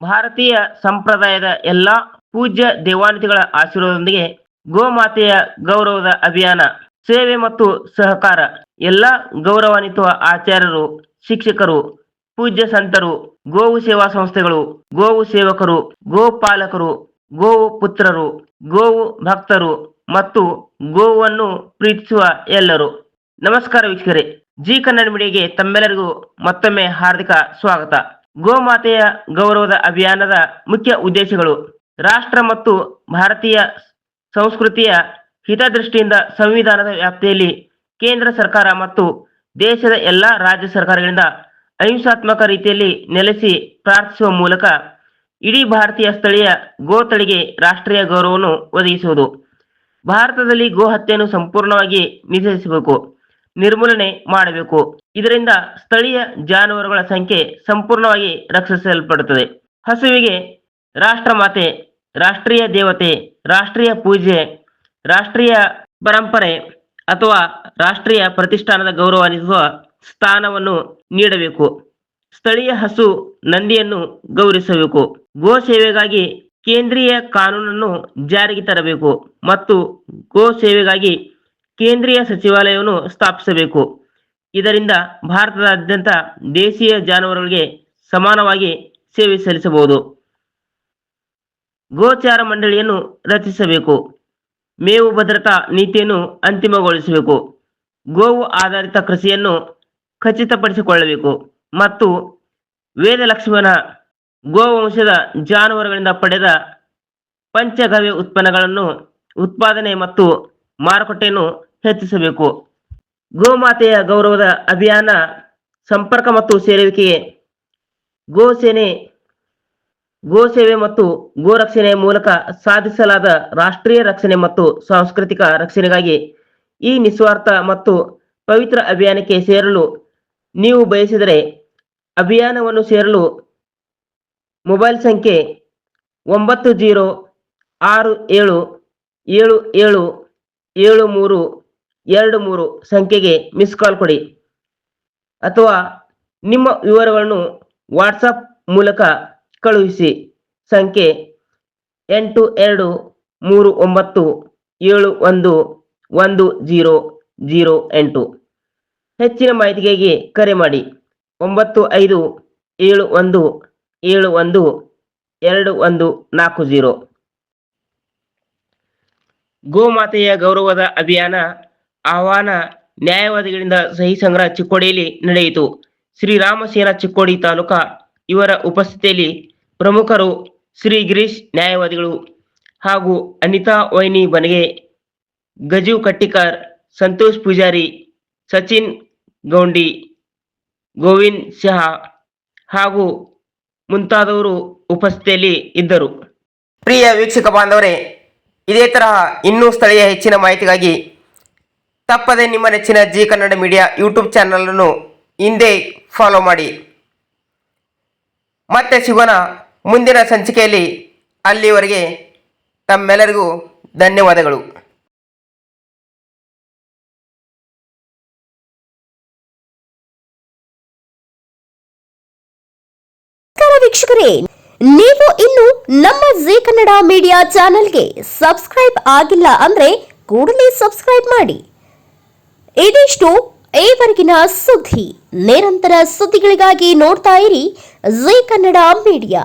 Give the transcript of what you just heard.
ಭಾರತೀಯ ಸಂಪ್ರದಾಯದ ಎಲ್ಲ ಪೂಜ್ಯ ದೇವಾನುತಿಗಳ ಆಶೀರ್ವಾದದೊಂದಿಗೆ ಗೋಮಾತೆಯ ಗೌರವದ ಅಭಿಯಾನ ಸೇವೆ ಮತ್ತು ಸಹಕಾರ ಎಲ್ಲ ಗೌರವಾನ್ವಿತ ಆಚಾರ್ಯರು, ಶಿಕ್ಷಕರು, ಪೂಜ್ಯ ಸಂತರು, ಗೋವು ಸೇವಾ ಸಂಸ್ಥೆಗಳು, ಗೋವು ಸೇವಕರು, ಗೋಪಾಲಕರು, ಗೋವು ಪುತ್ರರು, ಗೋವು ಭಕ್ತರು ಮತ್ತು ಗೋವನ್ನು ಪ್ರೀತಿಸುವ ಎಲ್ಲರೂ ನಮಸ್ಕಾರ ವೀಕ್ಷಕರೇ. ಜಿ ಕನ್ನಡ ಮೀಡಿಯಾಗೆ ತಮ್ಮೆಲ್ಲರಿಗೂ ಮತ್ತೊಮ್ಮೆ ಹಾರ್ದಿಕ ಸ್ವಾಗತ. ಗೋಮಾತೆಯ ಗೌರವದ ಅಭಿಯಾನದ ಮುಖ್ಯ ಉದ್ದೇಶಗಳು: ರಾಷ್ಟ್ರ ಮತ್ತು ಭಾರತೀಯ ಸಂಸ್ಕೃತಿಯ ಹಿತದೃಷ್ಟಿಯಿಂದ ಸಂವಿಧಾನದ ವ್ಯಾಪ್ತಿಯಲ್ಲಿ ಕೇಂದ್ರ ಸರ್ಕಾರ ಮತ್ತು ದೇಶದ ಎಲ್ಲ ರಾಜ್ಯ ಸರ್ಕಾರಗಳಿಂದ ಅಹಿಂಸಾತ್ಮಕ ರೀತಿಯಲ್ಲಿ ನೆಲೆಸಿ ಪ್ರಾರ್ಥಿಸುವ ಮೂಲಕ ಇಡೀ ಭಾರತೀಯ ಸ್ಥಳೀಯ ಗೋತಳಿಗೆ ರಾಷ್ಟ್ರೀಯ ಗೌರವವನ್ನು ಒದಗಿಸುವುದು. ಭಾರತದಲ್ಲಿ ಗೋ ಹತ್ಯೆಯನ್ನು ಸಂಪೂರ್ಣವಾಗಿ ನಿಷೇಧಿಸಬೇಕು, ನಿರ್ಮೂಲನೆ ಮಾಡಬೇಕು. ಇದರಿಂದ ಸ್ಥಳೀಯ ಜಾನುವಾರುಗಳ ಸಂಖ್ಯೆ ಸಂಪೂರ್ಣವಾಗಿ ರಕ್ಷಿಸಲ್ಪಡುತ್ತದೆ. ಹಸುವಿಗೆ ರಾಷ್ಟ್ರಮಾತೆ, ರಾಷ್ಟ್ರೀಯ ದೇವತೆ, ರಾಷ್ಟ್ರೀಯ ಪೂಜೆ, ರಾಷ್ಟ್ರೀಯ ಪರಂಪರೆ ಅಥವಾ ರಾಷ್ಟ್ರೀಯ ಪ್ರತಿಷ್ಠಾನದ ಗೌರವಾನ್ವಿಸುವ ಸ್ಥಾನವನ್ನು ನೀಡಬೇಕು. ಸ್ಥಳೀಯ ಹಸು ನಂದಿಯನ್ನು ಗೌರವಿಸಬೇಕು. ಗೋ ಸೇವೆಗಾಗಿ ಕೇಂದ್ರೀಯ ಕಾನೂನನ್ನು ಜಾರಿಗೆ ತರಬೇಕು ಮತ್ತು ಗೋ ಸೇವೆಗಾಗಿ ಕೇಂದ್ರೀಯ ಸಚಿವಾಲಯವನ್ನು ಸ್ಥಾಪಿಸಬೇಕು. ಇದರಿಂದ ಭಾರತದಾದ್ಯಂತ ದೇಶೀಯ ಜಾನುವಾರುಗಳಿಗೆ ಸಮಾನವಾಗಿ ಸೇವೆ ಸಲ್ಲಿಸಬಹುದು. ಗೋಚಾರ ಮಂಡಳಿಯನ್ನು ರಚಿಸಬೇಕು. ಮೇವು ಭದ್ರತಾ ನೀತಿಯನ್ನು ಅಂತಿಮಗೊಳಿಸಬೇಕು. ಗೋವು ಆಧಾರಿತ ಕೃಷಿಯನ್ನು ಖಚಿತಪಡಿಸಿಕೊಳ್ಳಬೇಕು ಮತ್ತು ವೇದಲಕ್ಷ್ಮಣ ಗೋವಂಶದ ಜಾನುವಾರುಗಳಿಂದ ಪಡೆದ ಪಂಚಗವ್ಯ ಉತ್ಪನ್ನಗಳನ್ನು ಉತ್ಪಾದನೆ ಮತ್ತು ಮಾರುಕಟ್ಟೆಯನ್ನು ಹೆಚ್ಚಿಸಬೇಕು. ಗೋಮಾತೆಯ ಗೌರವದ ಅಭಿಯಾನ ಸಂಪರ್ಕ ಮತ್ತು ಸೇರುವಿಕೆಗೆ ಗೋಸೇನೆ, ಗೋಸೇವೆ ಮತ್ತು ಗೋರಕ್ಷಣೆಯ ಮೂಲಕ ಸಾಧಿಸಲಾದ ರಾಷ್ಟ್ರೀಯ ರಕ್ಷಣೆ ಮತ್ತು ಸಾಂಸ್ಕೃತಿಕ ರಕ್ಷಣೆಗಾಗಿ ಈ ನಿಸ್ವಾರ್ಥ ಮತ್ತು ಪವಿತ್ರ ಅಭಿಯಾನಕ್ಕೆ ಸೇರಲು ನೀವು ಬಯಸಿದರೆ ಅಭಿಯಾನವನ್ನು ಸೇರಲು ಮೊಬೈಲ್ ಸಂಖ್ಯೆ 9067777323 ಸಂಖ್ಯೆಗೆ ಮಿಸ್ ಕಾಲ್ ಕೊಡಿ ಅಥವಾ ನಿಮ್ಮ ವಿವರಗಳನ್ನು ವಾಟ್ಸಪ್ ಮೂಲಕ ಕಳುಹಿಸಿ. ಸಂಖ್ಯೆ 8239711008. ಹೆಚ್ಚಿನ ಮಾಹಿತಿಗಾಗಿ ಕರೆ ಮಾಡಿ 9571712140. ಗೋಮಾತೆಯ ಗೌರವದ ಅಭಿಯಾನ ಆಹ್ವಾನ ನ್ಯಾಯವಾದಿಗಳಿಂದ ಸಹಿ ಸಂಗ್ರಹ ಚಿಕ್ಕೋಡಿಯಲ್ಲಿ ನಡೆಯಿತು. ಶ್ರೀರಾಮ ಸೇನಾ ಚಿಕ್ಕೋಡಿ ತಾಲೂಕಾ ಇವರ ಉಪಸ್ಥಿತಿಯಲ್ಲಿ ಪ್ರಮುಖರು ಶ್ರೀ ಗಿರೀಶ್ ನ್ಯಾಯವಾದಿಗಳು ಹಾಗೂ ಅನಿತಾ ವೈನಿ ಬನಗೆ, ಗಜು ಕಟ್ಟಿಕರ್, ಸಂತೋಷ್ ಪೂಜಾರಿ, ಸಚಿನ್ ಗೌಂಡಿ, ಗೋವಿಂದ್ ಶಹಾ ಹಾಗೂ ಮುಂತಾದವರು ಉಪಸ್ಥಿತಿಯಲ್ಲಿ ಇದ್ದರು. ಪ್ರಿಯ ವೀಕ್ಷಕ ಬಾಂಧವರೇ, ಇದೇ ತರಹ ಇನ್ನೂ ಸ್ಥಳೀಯ ಹೆಚ್ಚಿನ ಮಾಹಿತಿಗಾಗಿ ತಪ್ಪದೆ ನಿಮ್ಮ ನೆಚ್ಚಿನ ಜಿ ಕನ್ನಡ ಮೀಡಿಯಾ ಯೂಟ್ಯೂಬ್ ಚಾನಲನ್ನು ಹಿಂದೆ ಫಾಲೋ ಮಾಡಿ. ಮತ್ತೆ ಸಿಗೋಣ ಮುಂದಿನ ಸಂಚಿಕೆಯಲ್ಲಿ. ಅಲ್ಲಿವರೆಗೆ ತಮ್ಮೆಲ್ಲರಿಗೂ ಧನ್ಯವಾದಗಳು. ವೀಕ್ಷಕರೇ, ನೀವು ಇನ್ನು ನಮ್ಮ ಜಿ ಕನ್ನಡ ಮೀಡಿಯಾ ಚಾನೆಲ್ಗೆ ಸಬ್ಸ್ಕ್ರೈಬ್ ಆಗಿಲ್ಲ ಅಂದ್ರೆ ಕೂಡಲೇ ಸಬ್ಸ್ಕ್ರೈಬ್ ಮಾಡಿ. ಇದಿಷ್ಟು ಈವರೆಗಿನ ಸುದ್ದಿ. ನಿರಂತರ ಸುದ್ದಿಗಳಿಗಾಗಿ ನೋಡ್ತಾ ಇರಿ ಜಿ ಕನ್ನಡ ಮೀಡಿಯಾ.